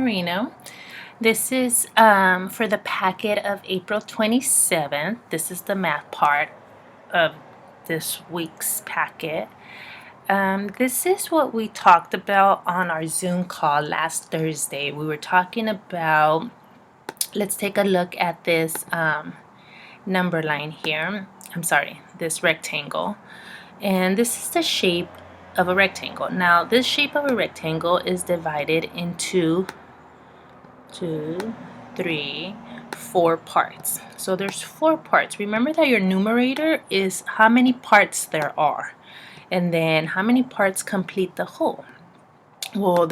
Marino. This is for the packet of April 27th. This is the math part of this week's packet. This is what we talked about on our Zoom call last Thursday. We were talking about, let's take a look at this number line here. I'm sorry, this rectangle. And this is the shape of a rectangle. Now, this shape of a rectangle is divided into 2, 3, 4 parts. So there's 4 parts. Remember that your numerator is how many parts there are, and then how many parts complete the whole. Well,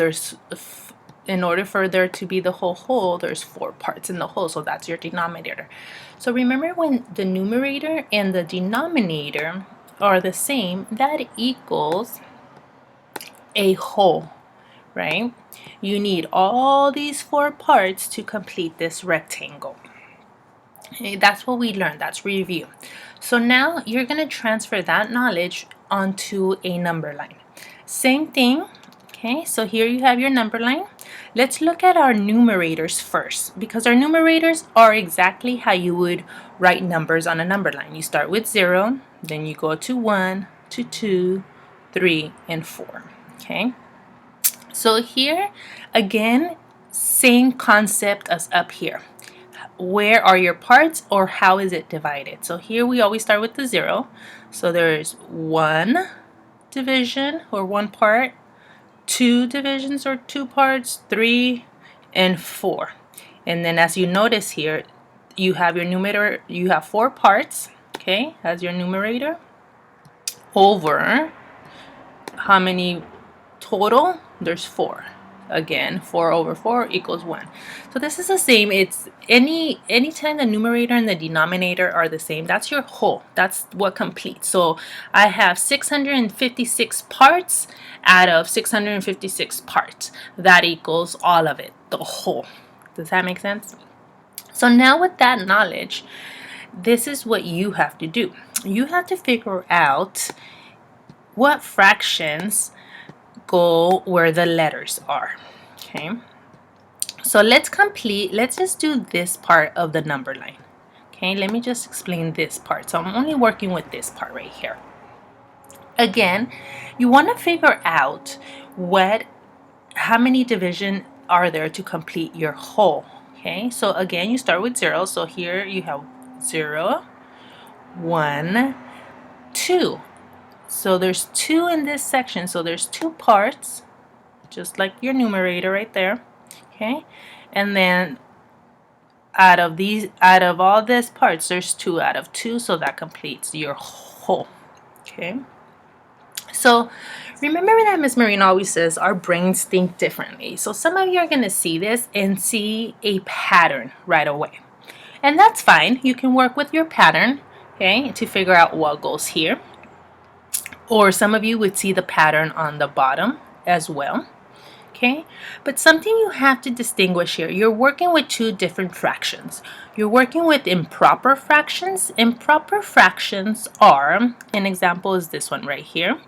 in order for there to be the whole, there's 4 parts in the whole, so that's your denominator. So remember, when the numerator and the denominator are the same, that equals a whole, right? You need all these 4 parts to complete this rectangle. Okay, that's what we learned. That's review. So now you're going to transfer that knowledge onto a number line. Same thing. Okay, so here you have your number line. Let's look at our numerators first, because our numerators are exactly how you would write numbers on a number line. You start with 0, then you go to 1, to 2, 3, and 4. Okay, so here again, same concept as up here. Where are your parts, or how is it divided? So here we always start with the 0. So there's 1 division or 1 part, 2 divisions or 2 parts, 3, and 4. And then as you notice here, you have your numerator, you have 4 parts, okay, as your numerator, over how many total? There's 4. Again, 4 over 4 equals 1. So this is the same. It's anytime the numerator and the denominator are the same, that's your whole. That's what completes. So I have 656 parts out of 656 parts. That equals all of it, the whole. Does that make sense? So now with that knowledge, this is what you have to do. You have to figure out what fractions go where the letters are. Okay, so let's just do this part of the number line. Okay, let me just explain this part. So I'm only working with this part right here. Again, you want to figure out how many division are there to complete your whole. Okay, so again, you start with 0. So here you have 0, 1, 2. So there's 2 in this section, so there's 2 parts, just like your numerator right there. Okay, and then out of all these parts, there's 2 out of 2, so that completes your whole. Okay, so remember that Miss Marina always says our brains think differently. So some of you are going to see this and see a pattern right away, and that's fine. You can work with your pattern, okay, to figure out what goes here. Or some of you would see the pattern on the bottom as well. Okay, but something you have to distinguish here, you're working with 2 different fractions. You're working with improper fractions. Improper fractions are, an example is this one right here.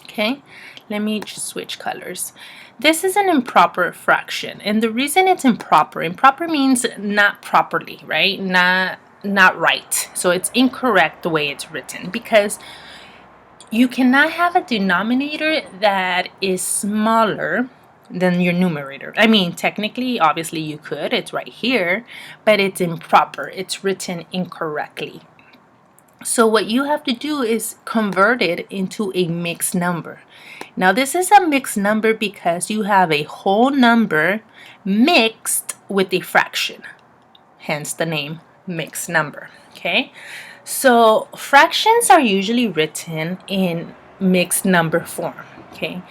Okay, let me just switch colors. This is an improper fraction, and the reason it's improper means not properly, right? Not right. So it's incorrect the way it's written, because you cannot have a denominator that is smaller than your numerator. I mean, technically, obviously you could, it's right here, but it's improper. It's written incorrectly. So what you have to do is convert it into a mixed number. Now this is a mixed number because you have a whole number mixed with a fraction, hence the name mixed number. Okay, so fractions are usually written in mixed number form. Okay,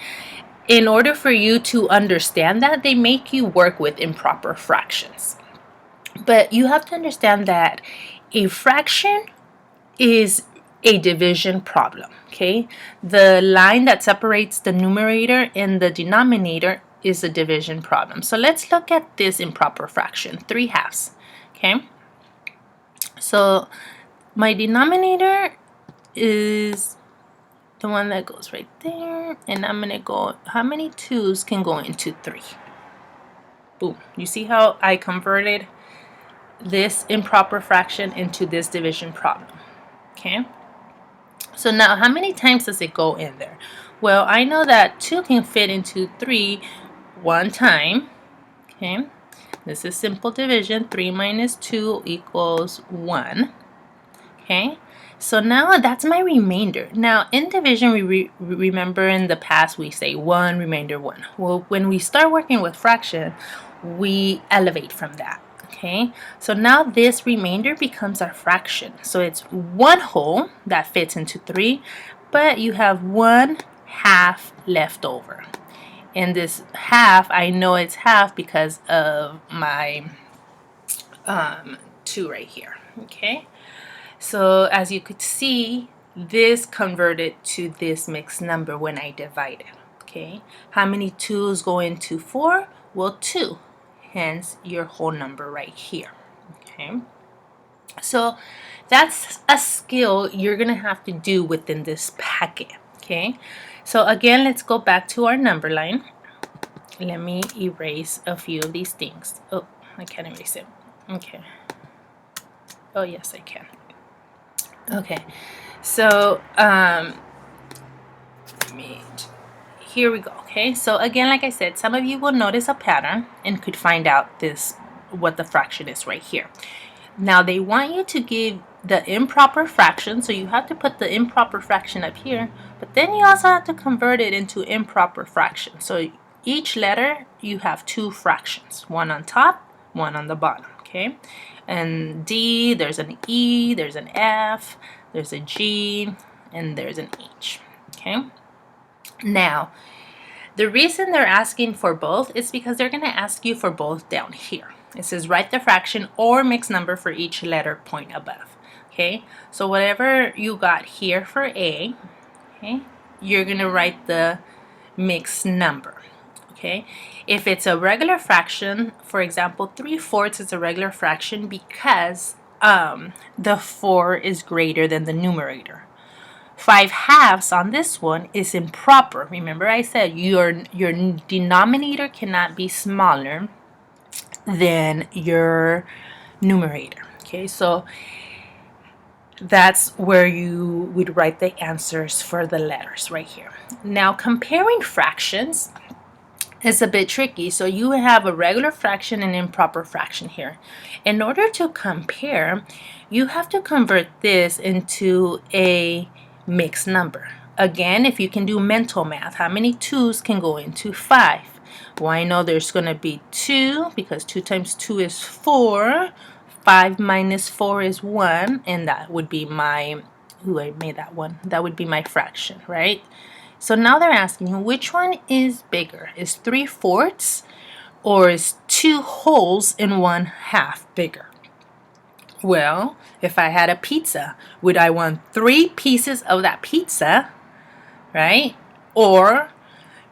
in order for you to understand that, they make you work with improper fractions. But you have to understand that a fraction is a division problem. Okay, the line that separates the numerator and the denominator is a division problem. So let's look at this improper fraction, 3/2. Okay, so my denominator is the one that goes right there, and I'm going to go, how many 2's can go into 3? Boom. You see how I converted this improper fraction into this division problem? Okay. So now how many times does it go in there? Well, I know that 2 can fit into 3 one time. Okay. This is simple division. 3 minus 2 equals 1. Okay. So now that's my remainder. Now in division, we remember in the past we say 1, remainder 1. Well, when we start working with fraction, we elevate from that. Okay, so now this remainder becomes our fraction. So it's 1 whole that fits into 3, but you have 1/2 left over. And this half, I know it's half because of my 2 right here. Okay, so as you could see, this converted to this mixed number when I divided. Okay, how many 2's go into 4? Well, 2. Hence your whole number right here. Okay, so that's a skill you're gonna have to do within this packet. Okay, so again, let's go back to our number line. Let me erase a few of these things. Oh, I can't erase it. Okay. Oh yes, I can. Okay, so here we go. Okay, so again, like I said, some of you will notice a pattern and could find out what the fraction is right here. Now they want you to give the improper fraction, so you have to put the improper fraction up here, but then you also have to convert it into improper fraction. So each letter you have 2 fractions, one on top, one on the bottom. Okay, and D, there's an E, there's an F, there's a G, and there's an H. Okay, now the reason they're asking for both is because they're going to ask you for both down here. It says write the fraction or mixed number for each letter point above. Okay, so whatever you got here for A, okay, you're going to write the mixed number. Okay, if it's a regular fraction, for example, 3/4 is a regular fraction because the 4 is greater than the numerator. 5/2 on this one is improper. Remember I said your denominator cannot be smaller than your numerator. Okay, so that's where you would write the answers for the letters right here. Now comparing fractions is a bit tricky. So you have a regular fraction and improper fraction here. In order to compare, you have to convert this into a mixed number. Again, if you can do mental math, how many 2's can go into 5? Well, I know there's going to be 2 because 2 times 2 is 4. 5 minus 4 is 1, and that would be my, I made that one. That would be my fraction, right? So now they're asking you, which one is bigger? Is 3/4 or is 2 wholes in 1/2 bigger? Well, if I had a pizza, would I want 3 pieces of that pizza, right? Or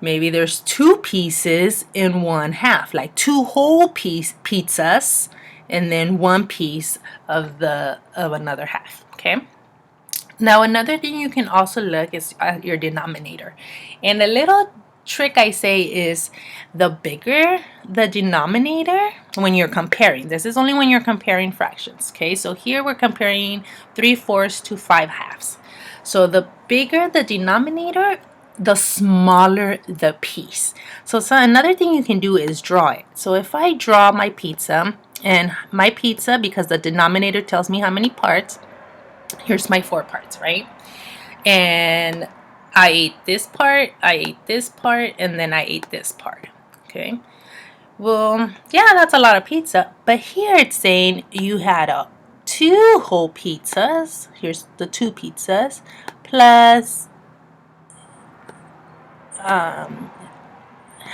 maybe there's 2 pieces in 1/2, like 2 whole pizzas and then 1 piece of another half. Okay. Now another thing you can also look is at your denominator, and a little trick I say is the bigger the denominator when you're comparing. This is only when you're comparing fractions. Okay, so here we're comparing 3/4 to 5/2. So the bigger the denominator, the smaller the piece. So another thing you can do is draw it. So if I draw my pizza, and my pizza, because the denominator tells me how many parts, here's my 4 parts, right? And I ate this part, I ate this part, and then I ate this part. Okay, well, yeah, that's a lot of pizza, but here it's saying you had 2 whole pizzas. Here's the 2 pizzas plus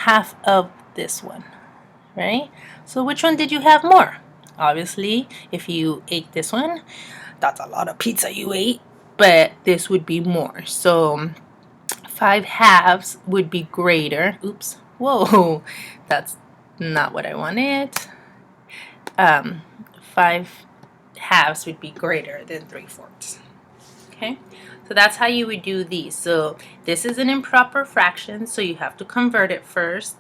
half of this one, right? So which one did you have more? Obviously, if you ate this one, that's a lot of pizza you ate, but this would be more. So 5/2 would be greater. Oops. Whoa, that's not what I wanted. 5/2 would be greater than 3/4. Okay, so that's how you would do these. So this is an improper fraction, so you have to convert it first.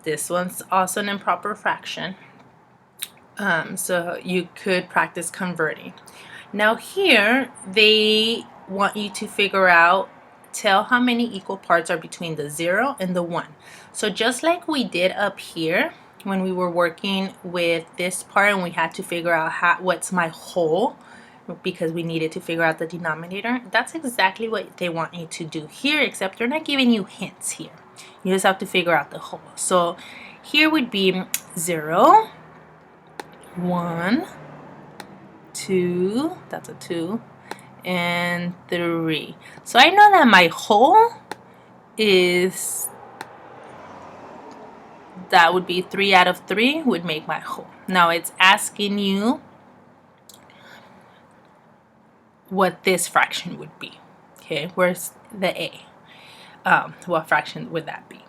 This one's also an improper fraction. So you could practice converting. Now here, they want you to figure out, tell how many equal parts are between the 0 and the 1. So just like we did up here, when we were working with this part and we had to figure out what's my whole, because we needed to figure out the denominator, that's exactly what they want you to do here, except they're not giving you hints here. You just have to figure out the whole. So here would be 0, 1, 2, that's a 2, and 3. So I know that my whole is, that would be 3 out of 3 would make my whole. Now it's asking you what this fraction would be. Okay, where's the A? What fraction would that be?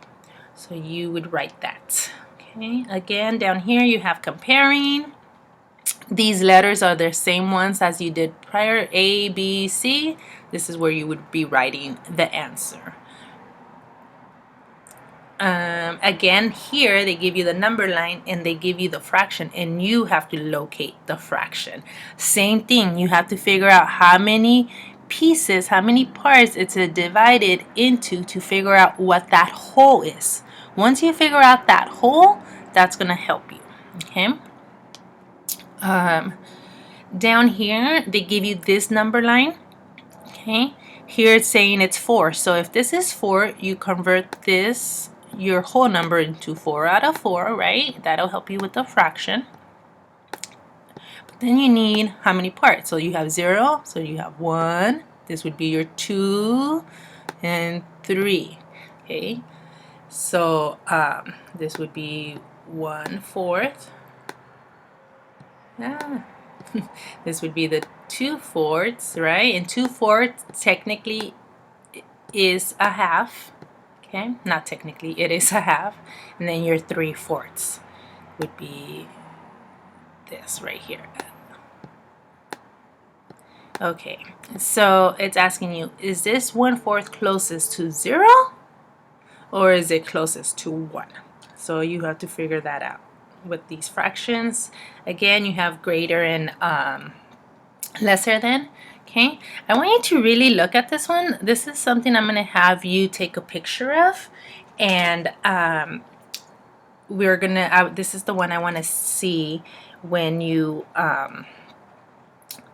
So you would write that. Okay, again, down here you have comparing. These letters are the same ones as you did prior, A, B, C. This is where you would be writing the answer. Again, here they give you the number line and they give you the fraction, and you have to locate the fraction. Same thing, you have to figure out how many pieces, how many parts it's divided into to figure out what that whole is. Once you figure out that whole, that's going to help you. Okay. Down here, they give you this number line. Okay. Here it's saying it's 4. So if this is 4, you convert this, your whole number, into 4 out of 4, right? That'll help you with the fraction. But then you need how many parts? So you have 0, so you have 1. This would be your 2 and 3. Okay. So this would be 1/4. This would be the 2/4, right? And 2/4 technically is a half. Okay, not technically, it is a half. And then your 3/4 would be this right here. Okay, so it's asking you, is this 1/4 closest to 0 or is it closest to 1? So you have to figure that out with these fractions. Again, you have greater and lesser than. Okay, I want you to really look at this one. This is something I'm going to have you take a picture of, and we're gonna this is the one I want to see when you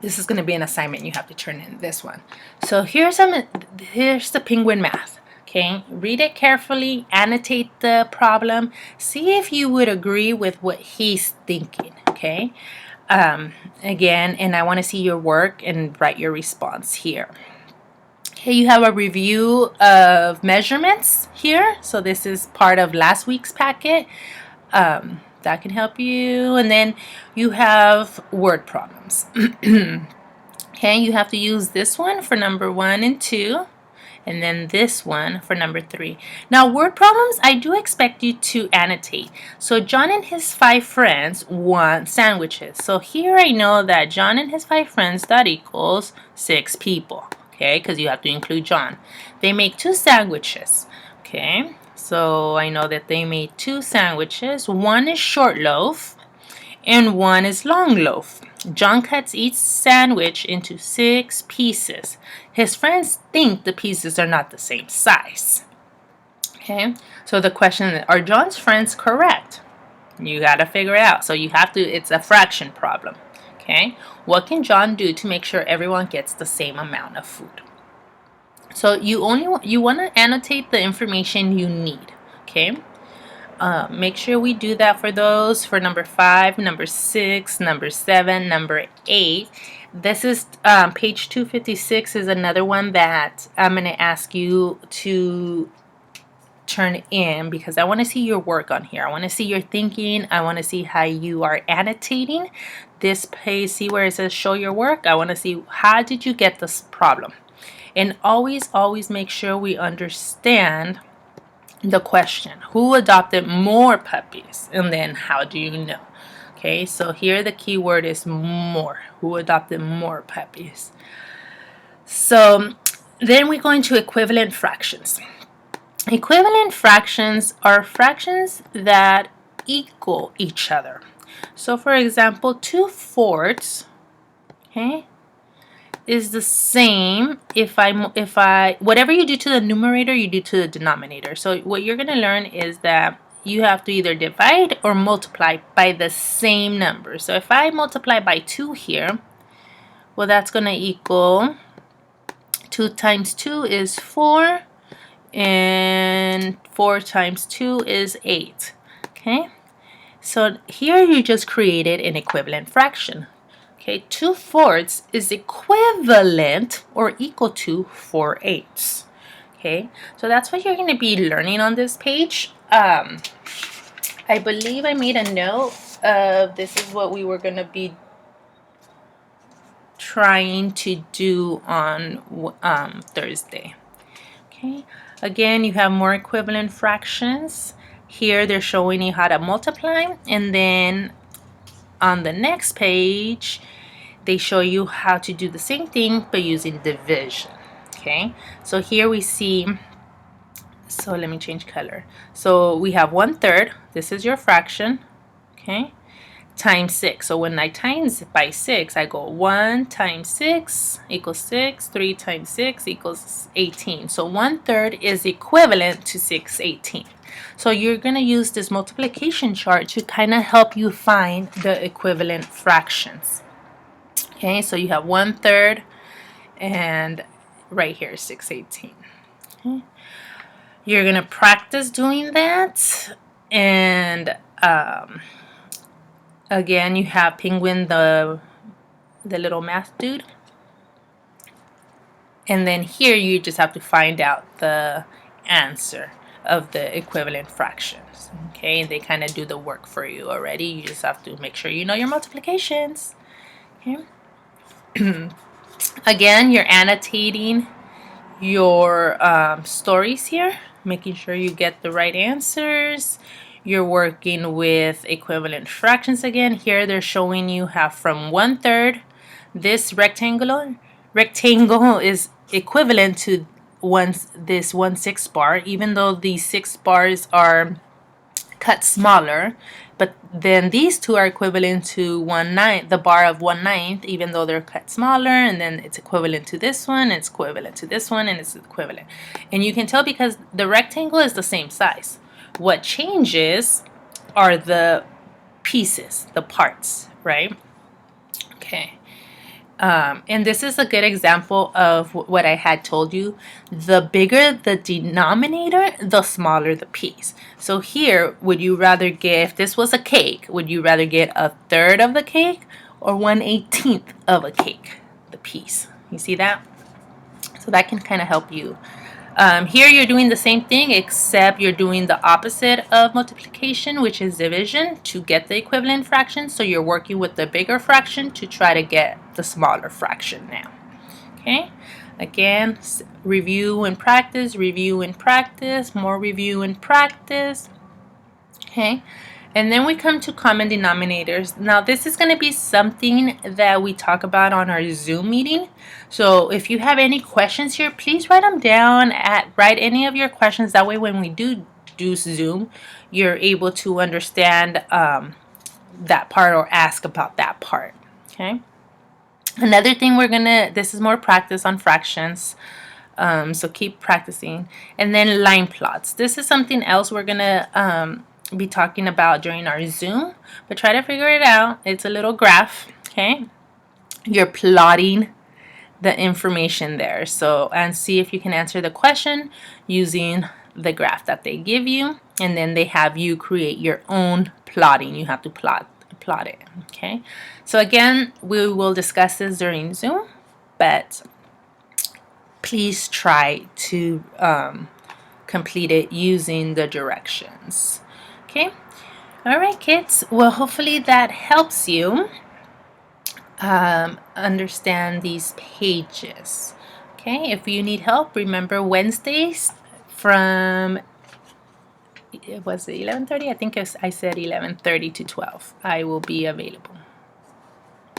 this is going to be an assignment you have to turn in, this one. So here's the penguin math. Okay, read it carefully, annotate the problem, see if you would agree with what he's thinking. Okay, again, and I want to see your work and write your response here. Okay, you have a review of measurements here. So this is part of last week's packet. That can help you. And then you have word problems. Okay, you have to use this one for number 1 and 2. And then this one for number 3. Now, word problems, I do expect you to annotate. So John and his 5 friends want sandwiches. So here I know that John and his 5 friends, that equals 6 people. Okay, because you have to include John. They make 2 sandwiches. Okay, so I know that they made 2 sandwiches. One is short loaf and one is long loaf. John cuts each sandwich into 6 pieces. His friends think the pieces are not the same size. Okay, so the question is, are John's friends correct? You got to figure it out. So you have to, it's a fraction problem. Okay, what can John do to make sure everyone gets the same amount of food? So you want to annotate the information you need. Okay. Make sure we do that for those, for number 5, number 6, number 7, number 8. This is page 256 is another one that I'm going to ask you to turn in, because I want to see your work on here. I want to see your thinking. I want to see how you are annotating this page. See where it says show your work? I want to see how did you get this problem. And always make sure we understand the question. Who adopted more puppies? And then how do you know? Okay, so here the key word is more. Who adopted more puppies? So then we go into equivalent fractions. Equivalent fractions are fractions that equal each other. So for example, 2/4, okay, is the same if I whatever you do to the numerator, you do to the denominator. So what you're going to learn is that you have to either divide or multiply by the same number. So if I multiply by 2 here, well, that's going to equal 2 times 2 is 4, and 4 times 2 is 8. Okay, so here you just created an equivalent fraction. Okay, 2/4 is equivalent or equal to 4/8. Okay, so that's what you're going to be learning on this page. I believe I made a note of this is what we were going to be trying to do on Thursday. Okay, again, you have more equivalent fractions. Here they're showing you how to multiply, and then on the next page they show you how to do the same thing but using division. Okay, so here we see, so let me change color. So we have 1/3, this is your fraction, okay, times 6. So when I times by 6, I go 1 times 6 equals 6, 3 times 6 equals 18. So 1/3 is equivalent to 6/18. So you're going to use this multiplication chart to kind of help you find the equivalent fractions. Okay, so you have 1/3, and right here 6/18. Okay. You're going to practice doing that, and again, you have Penguin, the little math dude. And then here you just have to find out the answer of the equivalent fractions. Okay, and they kind of do the work for you already. You just have to make sure you know your multiplications. Okay. Again, you're annotating your stories here, making sure you get the right answers. You're working with equivalent fractions again. Here they're showing you how from 1/3, this rectangle is equivalent to this 1/6 bar, even though these 6 bars are cut smaller, but then these two are equivalent to 1/9, the bar of 1/9, even though they're cut smaller, and then it's equivalent to this one, it's equivalent to this one, and it's equivalent. And you can tell because the rectangle is the same size. What changes are the pieces, the parts, right? Okay. And this is a good example of what I had told you. The bigger the denominator, the smaller the piece. So here, would you rather get, if this was a cake, would you rather get 1/3 of the cake or 1/18 of a cake, the piece? You see that? So that can kind of help you. Here you're doing the same thing, except you're doing the opposite of multiplication, which is division, to get the equivalent fraction. So you're working with the bigger fraction to try to get the smaller fraction now. Okay, again, review and practice, more review and practice. Okay, and then we come to common denominators. Now this is going to be something that we talk about on our Zoom meeting. So if you have any questions here, please write them down. Write any of your questions. That way when we do Zoom, you're able to understand that part or ask about that part. Okay. Another thing this is more practice on fractions. So keep practicing. And then line plots. This is something else we're going to be talking about during our Zoom, but try to figure it out. It's a little graph, okay? You're plotting the information there. So, and see if you can answer the question using the graph that they give you, and then they have you create your own plotting. You have to plot it, okay? So again, we will discuss this during Zoom, but please try to complete it using the directions. Okay, all right, kids. Well, hopefully that helps you understand these pages. Okay, if you need help, remember Wednesdays from, was it 11:30? I think I said 11:30 to 12. I will be available.